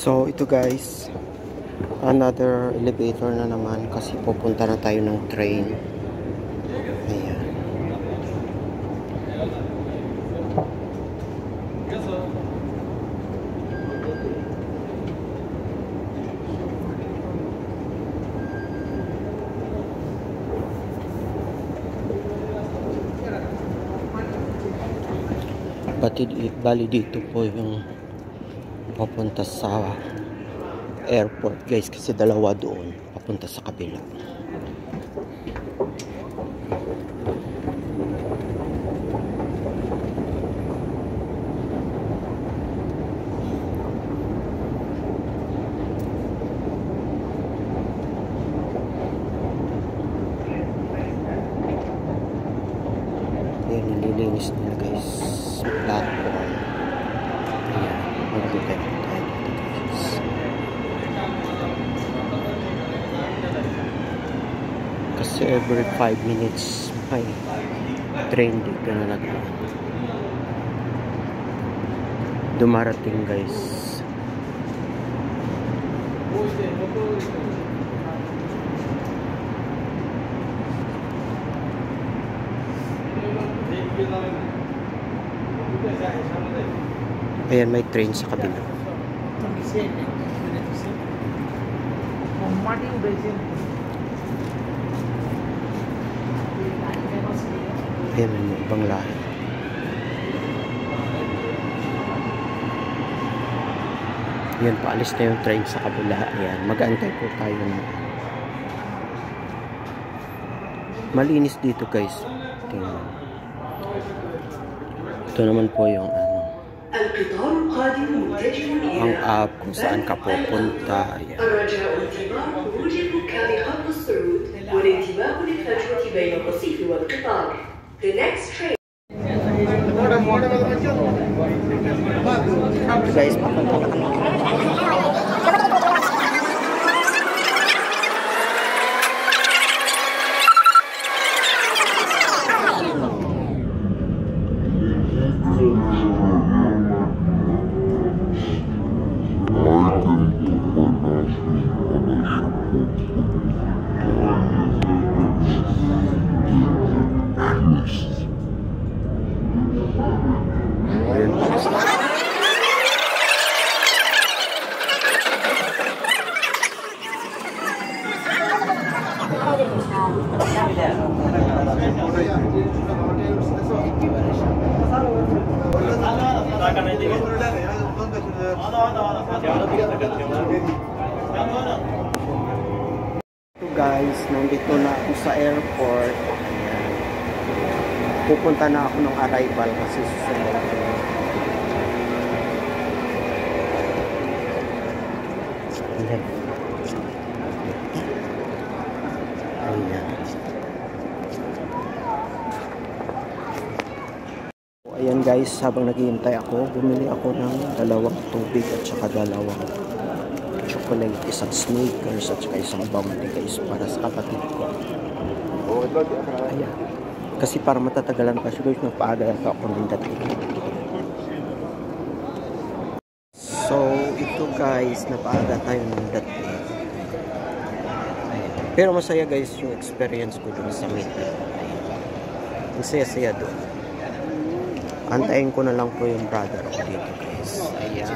So ito guys, another elevator na naman kasi pupunta na tayo ng train. Ayan. Bali dito po yung papunta sa airport guys, kasi dalawa doon papunta sa kabila. Ayan, nililinis nila guys platform. Ayan, mag-detect tayo dito guys. Kasi every 5 minutes may train dito na dumarating guys. Ayan, may train sa kabila. Ayan, may ibang lahi. Ayan, paalis na yung train sa kabila. Ayan, mag-aantay po tayo na. Malinis dito guys. Tingnan. Ito naman po yung ang app kung saan ka pupunta. Ayan. The next train. Guys, guys, nandito na ako sa airport. Ayan. Pupunta na ako ng arrival kasi susunod. Ayan. Ayan. Ayan guys, habang naghihintay ako, bumili ako ng dalawang tubig at saka dalawang chocolate, isang Snickers at saka isang Bounty guys para sa kapatid ko. Ayan. Kasi para matatagalan pa siya guys, magpaaga ako ng dating. So ito guys, napaaga tayo ng dating. Pero masaya guys yung experience ko dun sa meeting. Ang saya-saya doon. Antayin ko na lang po yung brother ko dito guys. Ayan.